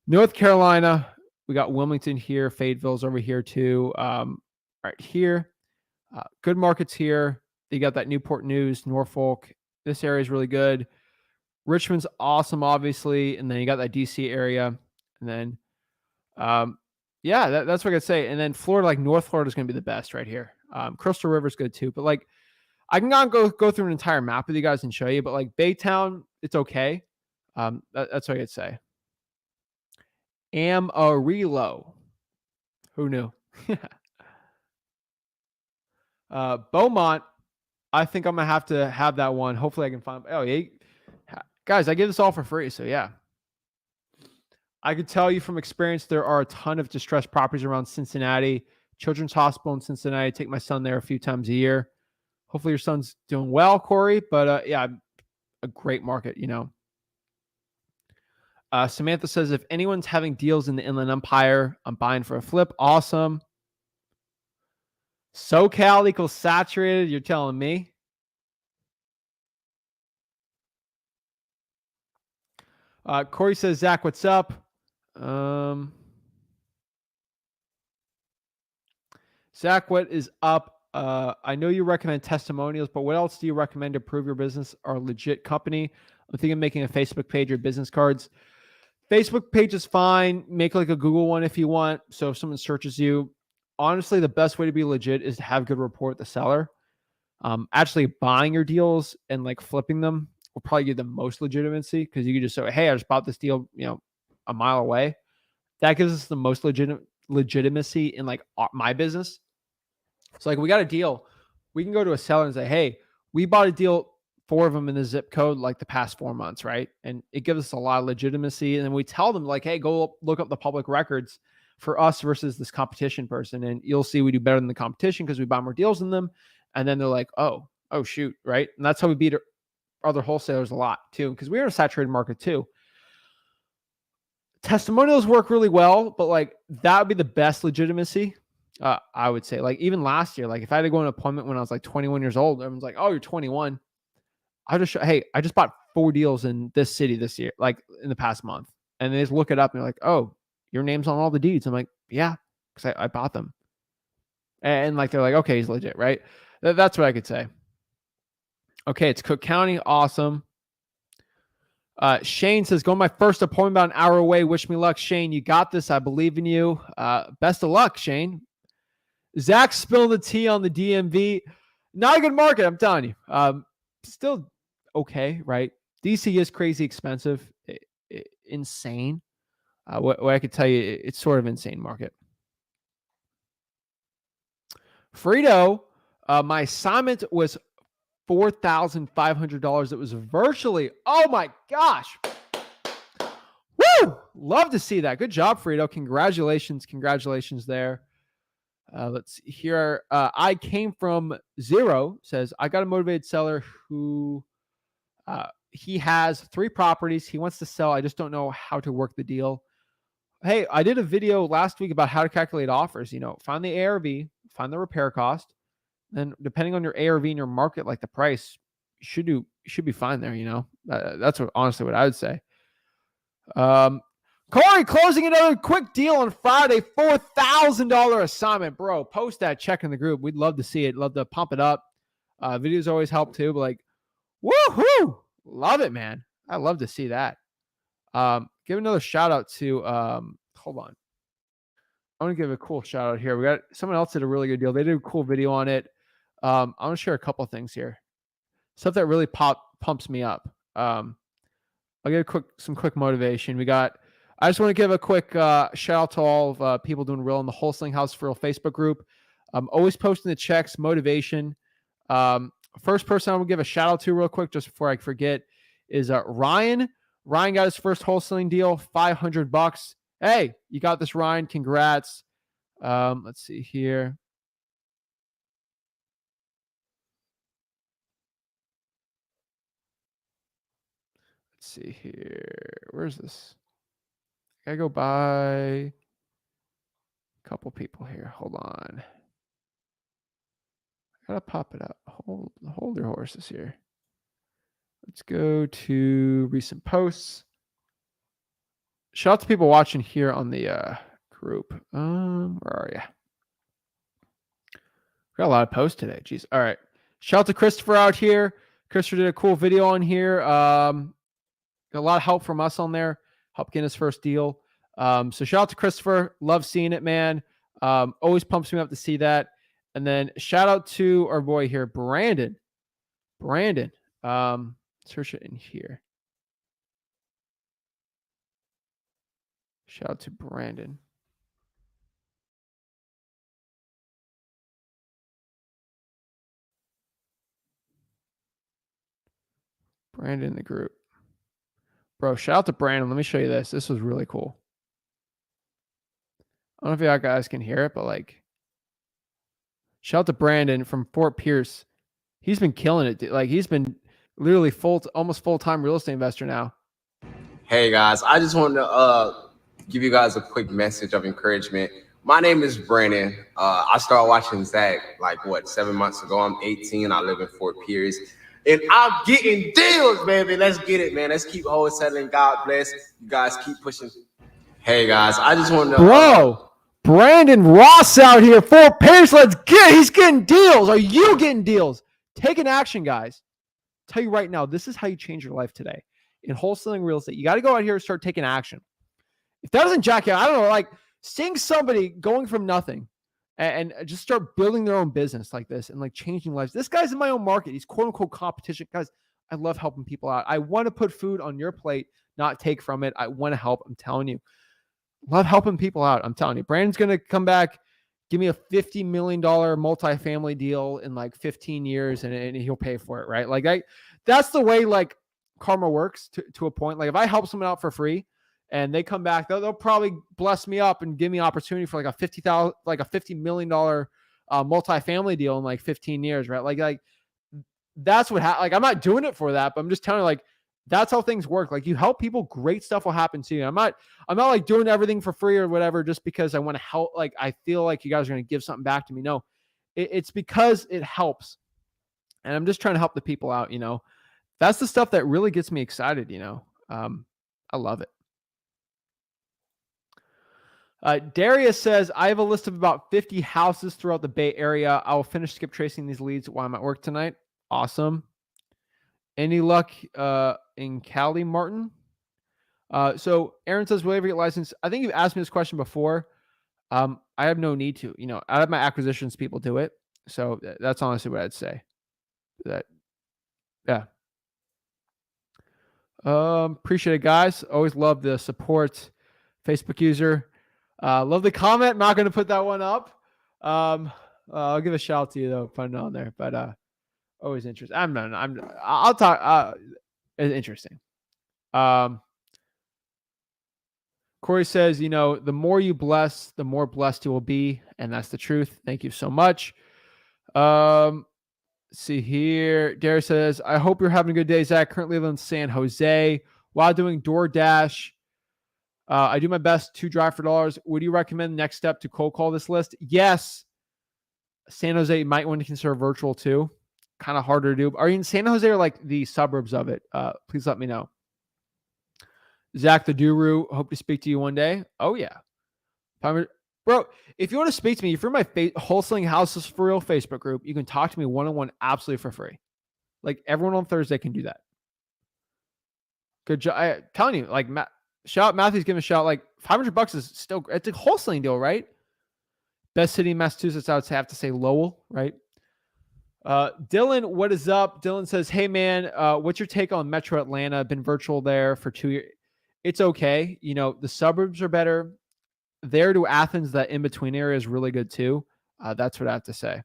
North Carolina, we got Wilmington here. Fayetteville's over here too. Right here. Good markets here. You got that Newport News, Norfolk. This area is really good. Richmond's awesome, obviously. And then you got that DC area. And then, that's what I could say. And then Florida, like North Florida is going to be the best right here. Crystal River's good too. But like, I can not go through an entire map with you guys and show you, but like Baytown, it's okay. That's what I could say. Amarillo. Who knew? Beaumont, I think I'm going to have that one. Hopefully I can find. Oh, yeah. Guys, I give this all for free. So yeah. I could tell you from experience, there are a ton of distressed properties around Cincinnati. Children's Hospital in Cincinnati. I take my son there a few times a year. Hopefully your son's doing well, Corey. But yeah, a great market, Samantha says, if anyone's having deals in the Inland Empire, I'm buying for a flip. Awesome. SoCal equals saturated. You're telling me? Corey says, Zach, what's up? Zach, what is up? I know you recommend testimonials, but what else do you recommend to prove your business are a legit company? I'm thinking of making a Facebook page or business cards. Facebook page is fine. Make like a Google one if you want. So if someone searches you, honestly, the best way to be legit is to have good rapport with the seller. Actually buying your deals and like flipping them will probably give the most legitimacy, because you can just say, hey, I just bought this deal, a mile away. That gives us the most legitimacy in like my business. So like, we got a deal. We can go to a seller and say, hey, we bought a deal, 4 of them in the zip code, like the past 4 months, right? And it gives us a lot of legitimacy. And then we tell them like, hey, go look up the public records for us versus this competition person. And you'll see we do better than the competition because we buy more deals than them. And then they're like, oh shoot, right? And that's how we beat other wholesalers a lot too, because we're in a saturated market too. Testimonials work really well, but like that would be the best legitimacy. I would say, like, even last year, like if I had to go on an appointment when I was like 21 years old, everyone's like, oh, you're 21. I just show, hey, I just bought 4 deals in this city this year, like in the past month. And they just look it up and they're like, oh, your name's on all the deeds. I'm like, yeah, because I bought them. And like, they're like, okay, he's legit, right? That's what I could say. Okay, it's Cook County. Awesome. Shane says, going my first appointment about an hour away. Wish me luck, Shane. You got this. I believe in you. Best of luck, Shane. Zach spilled the tea on the DMV. Not a good market, I'm telling you. Still okay, right? DC is crazy expensive. Insane. What I could tell you, it's sort of insane market. Frito, my assignment was $4,500. It was virtually, oh my gosh. Woo! Love to see that. Good job, Frito. Congratulations there. Let's see here. I came from 0, says, I got a motivated seller who he has 3 properties. He wants to sell. I just don't know how to work the deal. Hey, I did a video last week about how to calculate offers. Find the ARV, find the repair cost. Then depending on your ARV and your market, like the price, you should be fine there. That's honestly what I would say. Corey closing another quick deal on Friday, $4,000 assignment, bro. Post that, check in the group. We'd love to see it. Love to pump it up. Videos always help too, but like, woohoo! Love it, man. I love to see that. Give another shout out to, hold on. I want to give a cool shout out here. We got someone else did a really good deal. They did a cool video on it. I want to share a couple of things here. Stuff that really pumps me up. I'll get some quick motivation. I just want to give a quick shout out to all of people doing real in the Wholesaling House for Real Facebook group. I'm always posting the checks, motivation. First person I will give a shout out to real quick, just before I forget, is Ryan. Ryan got his first wholesaling deal, $500. Hey, you got this, Ryan. Congrats. Let's see here. Let's see here. Where's this? I gotta go by a couple people here. Hold on. I gotta pop it up. Hold your horses here. Let's go to recent posts. Shout out to people watching here on the group. Where are you? Got a lot of posts today. Jeez. All right. Shout out to Christopher out here. Christopher did a cool video on here. Got a lot of help from us on there. Help get his first deal. So shout out to Christopher. Love seeing it, man. Always pumps me up to see that. And then shout out to our boy here, Brandon. Search it in here. Shout out to Brandon. Brandon in the group. Bro, shout out to Brandon. Let me show you this. This was really cool. I don't know if you guys can hear it, but like, shout out to Brandon from Fort Pierce. He's been killing it. Like, he's been literally almost full-time real estate investor now. Hey guys, I just wanted to give you guys a quick message of encouragement. My name is Brandon. I started watching Zach like 7 months ago. I'm 18. I live in Fort Pierce. And I'm getting deals, baby. Let's get it, man. Let's keep wholesaling. God bless. You guys keep pushing. Hey guys, I just wanted to Bro, Brandon Ross out here, Fort Pierce. He's getting deals. Are you getting deals? Taking action, guys. Tell you right now, this is how you change your life today. In wholesaling real estate, you got to go out here and start taking action. If that doesn't jack you, I don't know, like seeing somebody going from nothing and just start building their own business like this and like changing lives. This guy's in my own market. He's quote unquote competition. Guys, I love helping people out. I want to put food on your plate, not take from it. I want to help. I'm telling you, love helping people out. I'm telling you, Brandon's going to come back, give me a $50 million multifamily deal in like 15 years and he'll pay for it. Right. Like that's the way like karma works to a point. Like if I help someone out for free and they come back, they'll probably bless me up and give me opportunity for like a $50 million multifamily deal in like 15 years. Right. Like that's what like, I'm not doing it for that, but I'm just telling you, like, that's how things work. Like you help people, great stuff will happen to you. I'm not like doing everything for free or whatever, just because I want to help. Like, I feel like you guys are going to give something back to me. No, it's because it helps. And I'm just trying to help the people out. That's the stuff that really gets me excited. I love it. Darius says, I have a list of about 50 houses throughout the Bay Area. I will finish skip tracing these leads while I'm at work tonight. Awesome. Any luck in Cali, Martin? So Aaron says, will you ever get licensed? I think you've asked me this question before. I have no need to. Out of my acquisitions, people do it. So that's honestly what I'd say. Yeah. Appreciate it, guys. Always love the support. Facebook user. Love the comment. Not going to put that one up. I'll give a shout out to you though, putting it on there. But always interesting. I'll talk. It's interesting. Corey says, the more you bless, the more blessed you will be. And that's the truth. Thank you so much. See here. Darius says, I hope you're having a good day, Zach. Currently live in San Jose while doing DoorDash. I do my best to drive for dollars. Would you recommend the next step to cold call this list? Yes. San Jose, you might want to consider virtual too. Kind of harder to do. Are you in San Jose or like the suburbs of it? Please let me know. Zach the Duru, hope to speak to you one day. Oh yeah. Bro, if you want to speak to me, if you're my Wholesaling Houses for Real Facebook group, you can talk to me one-on-one absolutely for free. Like everyone on Thursday can do that. Good job. I'm telling you, like shout out Matthew's giving a shout. Like $500 is still, it's a wholesaling deal, right? Best city in Massachusetts, I would have to say Lowell, right? Dylan, what is up? Dylan says, hey man, what's your take on Metro Atlanta? Been virtual there for 2 years. It's okay. The suburbs are better. There to Athens, that in-between area is really good too. That's what I have to say.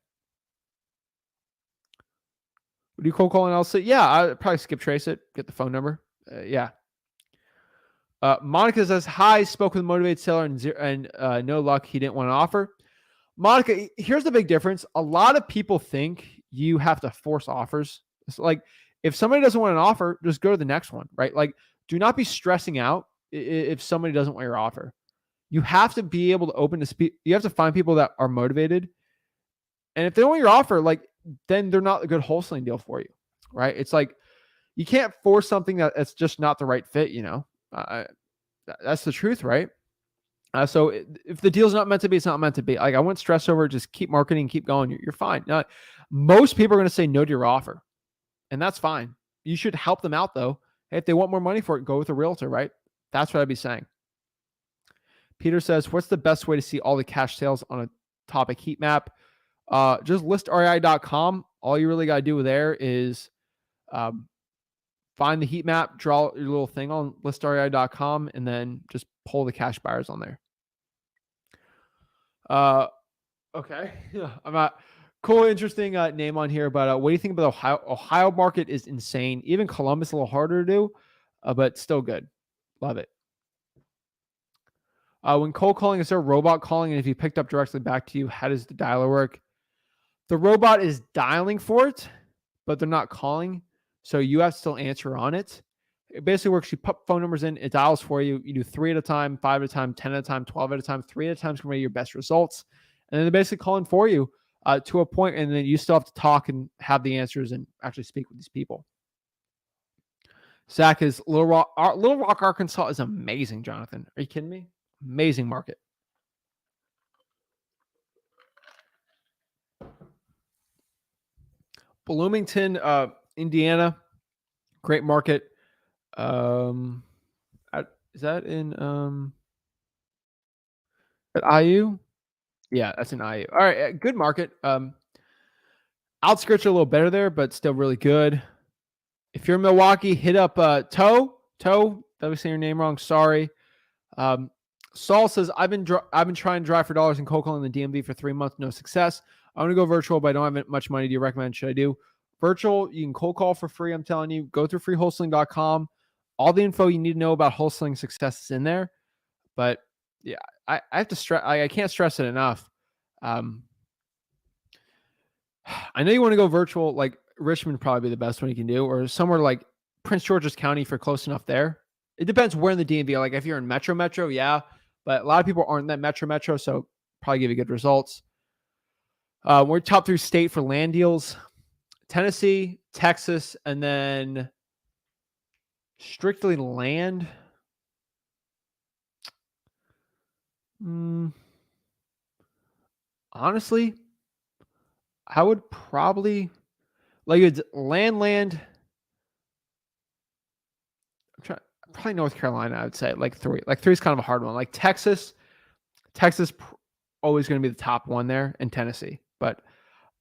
Would you cold call and I'll say, yeah, I'd probably skip trace it, get the phone number. Yeah. Monica says, hi, spoke with a motivated seller and no luck. He didn't want an offer. Monica, here's the big difference. A lot of people think you have to force offers. It's like if somebody doesn't want an offer, just go to the next one, right? Like do not be stressing out if somebody doesn't want your offer. You have to be able to open to speak. You have to find people that are motivated. And if they don't want your offer, like then they're not a good wholesaling deal for you, right? It's like you can't force something that's just not the right fit, that's the truth, right? So if the deal's not meant to be, it's not meant to be. Like I wouldn't stress over it. Just keep marketing, keep going. You're fine. Now, most people are going to say no to your offer, and that's fine. You should help them out though. Hey, if they want more money for it, go with a realtor, right? That's what I'd be saying. Peter says, what's the best way to see all the cash sales on a topic heat map? Just listrei.com. All you really got to do there is find the heat map, draw your little thing on listrei.com, and then just pull the cash buyers on there. Okay. Yeah, I'm not cool, interesting name on here, but what do you think about the Ohio market is insane. Even Columbus a little harder to do, but still good. Love it. When cold calling, is there a robot calling? And if you picked up directly back to you, how does the dialer work? The robot is dialing for it, but they're not calling. So you have to still answer on it. It basically works. You put phone numbers in, it dials for you. You do 3 at a time, 5 at a time, 10 at a time, 12 at a time. 3 at a time is going to be your best results. And then they're basically calling for you to a point, and then you still have to talk and have the answers and actually speak with these people. Zach is Little Rock, Arkansas is amazing, Jonathan. Are you kidding me? Amazing market. Bloomington, Indiana, great market. Is that in at IU? Yeah, that's in IU. All right, good market. Outskirts are a little better there, but still really good. If you're in Milwaukee, hit up Toe. That was saying your name wrong. Sorry. Saul says, I've been trying to drive for dollars in cold calling in the DMV for 3 months, no success. I'm going to go virtual, but I don't have much money. Do you recommend? Should I do virtual? You can cold call for free. I'm telling you, go through freewholesaling.com. All the info you need to know about wholesaling success is in there. But yeah, I have to stress. I can't stress it enough. I know you want to go virtual, like Richmond would probably be the best one you can do, or somewhere like Prince George's County if you're close enough there. It depends where in the DMV. Like if you're in Metro, yeah. But a lot of people aren't in that Metro, so probably give you good results. We're top 3 state for land deals. Tennessee, Texas, and then strictly land. Honestly, I would probably like it's land. Probably North Carolina, I would say like 3. Like 3 is kind of a hard one. Like Texas always going to be the top one there, and Tennessee. But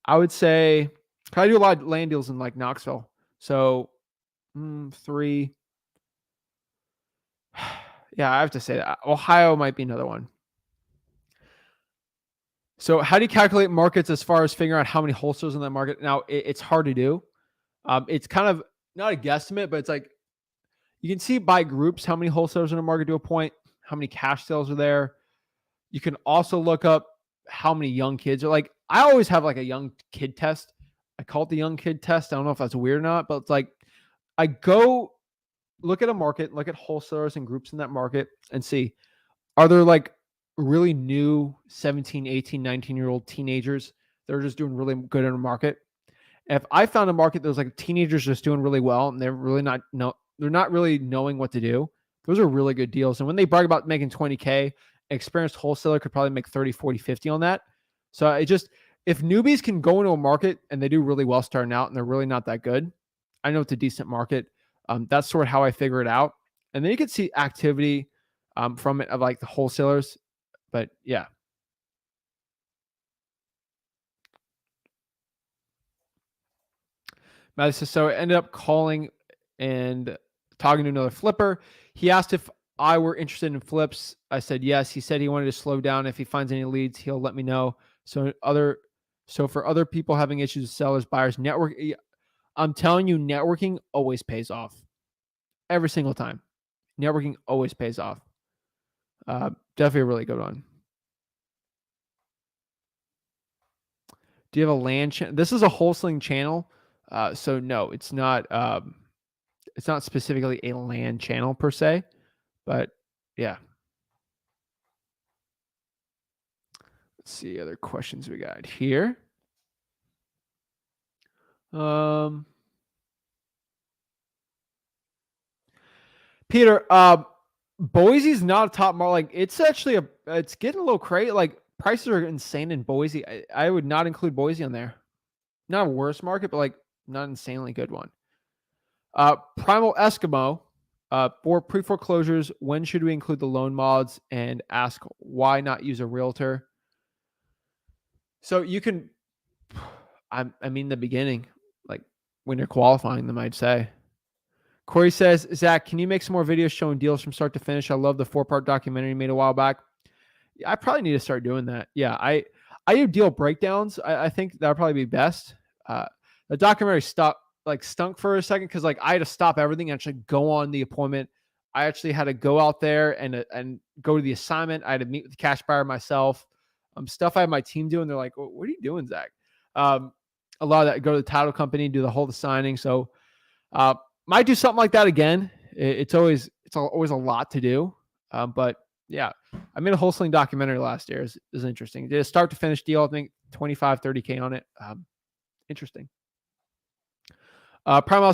I would say I do a lot of land deals in like Knoxville. So 3. Yeah, I have to say that. Ohio might be another one. So how do you calculate markets as far as figuring out how many wholesalers in that market? Now, it's hard to do. It's kind of not a guesstimate, but it's like you can see by groups how many wholesalers in a market to a point, how many cash sales are there. You can also look up how many young kids are. Like I always have like a young kid test. I call it the young kid test. I don't know if that's weird or not, but it's like I go look at a market, look at wholesalers and groups in that market and see, are there like really new 17, 18, 19-year-old teenagers that are just doing really good in a market? And if I found a market that was like teenagers just doing really well and they're not really knowing what to do, those are really good deals. And when they brag about making 20K, experienced wholesaler could probably make 30, 40, 50 on that. So if newbies can go into a market and they do really well starting out and they're really not that good, I know it's a decent market. That's sort of how I figure it out. And then you can see activity from it of like the wholesalers. But yeah. So I ended up calling and talking to another flipper. He asked if I were interested in flips. I said yes. He said he wanted to slow down. If he finds any leads, he'll let me know. So for other people having issues with sellers, buyers, I'm telling you, networking always pays off. Every single time. Networking always pays off. Definitely a really good one. Do you have a land channel? This is a wholesaling channel. So no, it's not specifically a land channel per se, but yeah. Let's see other questions we got here. Peter, Boise's not a top market. Like it's actually it's getting a little crazy. Like prices are insane in Boise. I would not include Boise on there. Not a worst market, but like not an insanely good one. Primal Eskimo, for pre-foreclosures, when should we include the loan mods, and ask why not use a realtor? So you can, I mean, the beginning, like when you're qualifying them, I'd say. Corey says, Zach, can you make some more videos showing deals from start to finish? I love the 4-part documentary you made a while back. Yeah, I probably need to start doing that. Yeah, I do deal breakdowns. I think that'll probably be best. The documentary stunk for a second because like I had to stop everything and actually go on the appointment. I actually had to go out there and go to the assignment. I had to meet with the cash buyer myself. Stuff I had my team do, and they're like, "What are you doing, Zach?" A lot of that, go to the title company, do the whole signing. So might do something like that again. It's always a lot to do, but yeah, I made a wholesaling documentary last year. Is interesting. Did a start to finish deal. I think 25, 30K on it. Interesting. Primal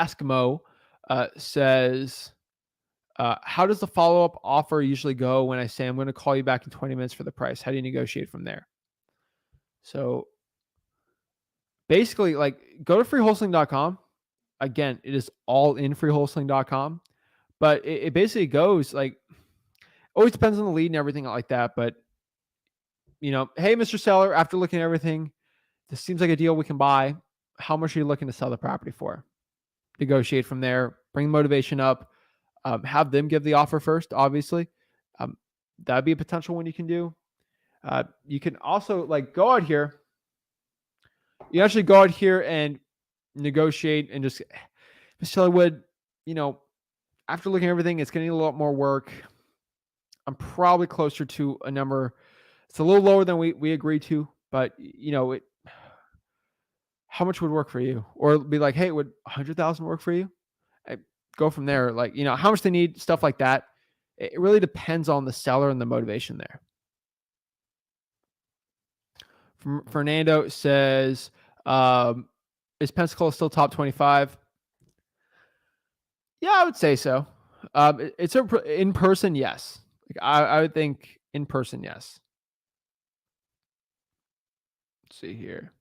Eskimo says, how does the follow-up offer usually go when I say I'm going to call you back in 20 minutes for the price? How do you negotiate from there? So basically, like, go to freewholesaling.com. Again, it is all in freewholesaling.com. But it basically goes like, always depends on the lead and everything like that. But, hey, Mr. Seller, after looking at everything, this seems like a deal we can buy. How much are you looking to sell the property for? negotiate from there, bring motivation up, have them give the offer first, obviously. That'd be a potential one you can do. You can also like go out here. You actually go out here and negotiate and just, Mr. Hollywood, after looking at everything, it's going to need a lot more work. I'm probably closer to a number. It's a little lower than we agreed to, but how much would work for you? Or be like, hey, would 100,000 work for you? Go from there. Like, how much they need, stuff like that. It really depends on the seller and the motivation there. Fernando says, is Pensacola still top 25? Yeah, I would say so. It's in person, yes. Like I would think in person, yes. Let's see here.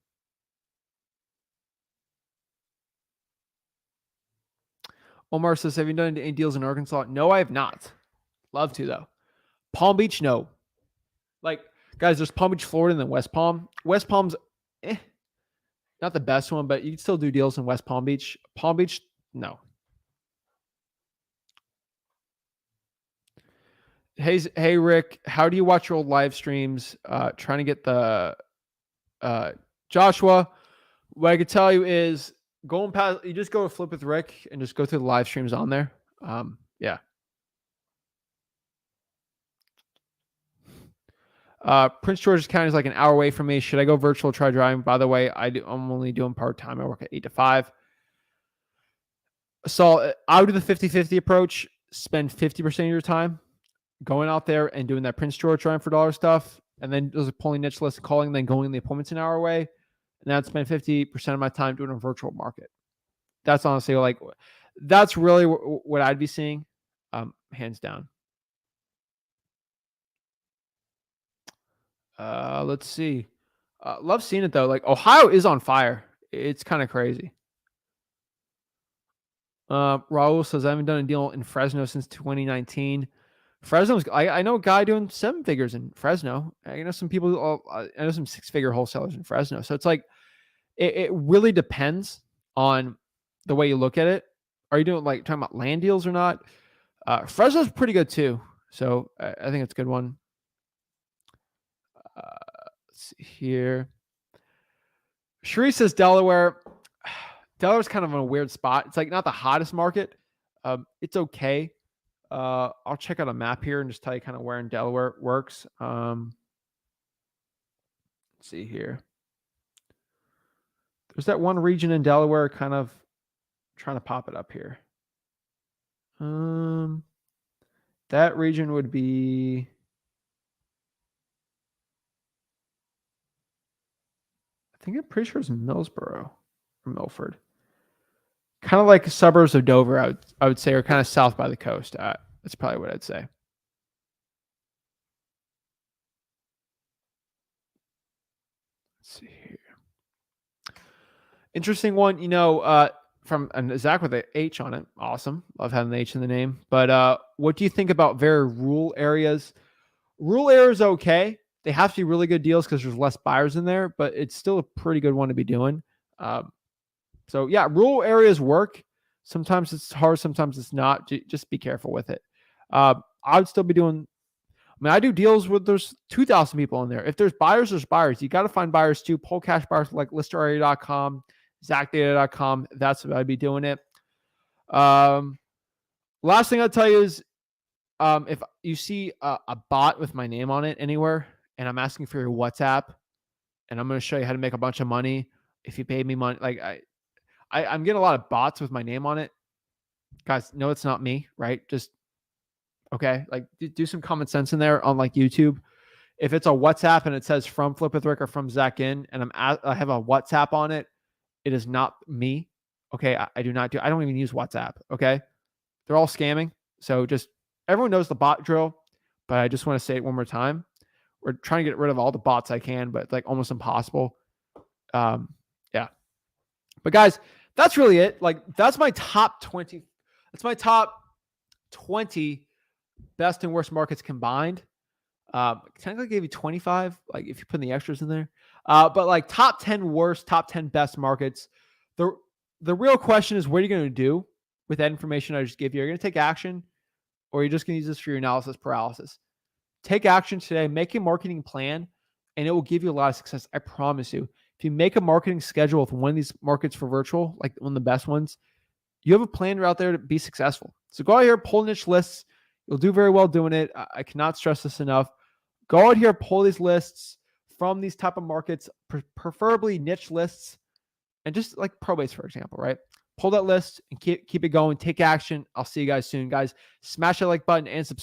Omar says, have you done any deals in Arkansas? No, I have not. Love to, though. Palm Beach, no. Like, guys, there's Palm Beach, Florida, and then West Palm. West Palm's not the best one, but you can still do deals in West Palm Beach. Palm Beach, no. Hey, Rick, how do you watch your old live streams? Trying to get the Joshua. What I could tell you is going past, you just go to Flip with Rick and just go through the live streams on there. Yeah. Prince George's County is like an hour away from me. Should I go virtual, try driving? By the way, I'm only doing part-time. I work at 8 to 5. So I would do the 50-50 approach, spend 50% of your time going out there and doing that Prince George driving for dollar stuff. And then there's a polling niche list of calling, then going the appointments an hour away. And I'd spend 50% of my time doing a virtual market. That's honestly that's really what I'd be seeing, hands down. Let's see. Love seeing it though. Like Ohio is on fire. It's kind of crazy. Raul says I haven't done a deal in Fresno since 2019. Fresno's. I know a guy doing 7 figures in Fresno. I know some people. I know some 6-figure wholesalers in Fresno. So it's like it really depends on the way you look at it. Are you doing talking about land deals or not? Fresno's pretty good too. So I think it's a good one. Let's see here. Sheree says Delaware. Delaware's kind of in a weird spot. It's like not the hottest market. It's okay. I'll check out a map here and just tell you kind of where in Delaware it works. Let's see here. There's that one region in Delaware, kind of trying to pop it up here. That region would be, I think I'm pretty sure it's Millsboro or Milford. Kind of like suburbs of Dover, I would say, or kind of south by the coast. That's probably what I'd say. Let's see here. Interesting one, from Zach with an H on it. Awesome. Love having the H in the name. But what do you think about very rural areas? Rural areas are okay. They have to be really good deals because there's less buyers in there, but it's still a pretty good one to be doing. So yeah, rural areas work. Sometimes it's hard, sometimes it's not. Just be careful with it. I would still be doing, I do deals where there's 2,000 people in there. If there's buyers, there's buyers. You got to find buyers too. Pull cash buyers like listerarea.com, zachdata.com. That's what I'd be doing it. Last thing I'll tell you is if you see a bot with my name on it anywhere, and I'm asking for your WhatsApp, and I'm going to show you how to make a bunch of money if you pay me money. Like I'm getting a lot of bots with my name on it. Guys, no, it's not me, right? Just, okay. Like do some common sense in there on like YouTube. If it's a WhatsApp and it says from Flip with Rick or from Zach Ginn, and I have a WhatsApp on it, it is not me. Okay. I don't even use WhatsApp. Okay. They're all scamming. So just, everyone knows the bot drill, but I just want to say it one more time. We're trying to get rid of all the bots I can, but it's like almost impossible. Yeah. But guys, that's really it. Like that's my top 20. That's my top 20 best and worst markets combined. Technically gave you 25, like if you put in the extras in there. But like top 10 worst, top 10 best markets. the real question is, what are you going to do with that information I just gave you? Are you going to take action, or are you just going to use this for your analysis paralysis? Take action today, make a marketing plan, and it will give you a lot of success. I promise you. If you make a marketing schedule with one of these markets for virtual, like one of the best ones, you have a plan out there to be successful. So go out here, pull niche lists. You'll do very well doing it. I cannot stress this enough. Go out here, pull these lists from these type of markets, preferably niche lists, and just like Probase, for example, right? Pull that list and keep it going. Take action. I'll see you guys soon. Guys, smash that like button and subscribe.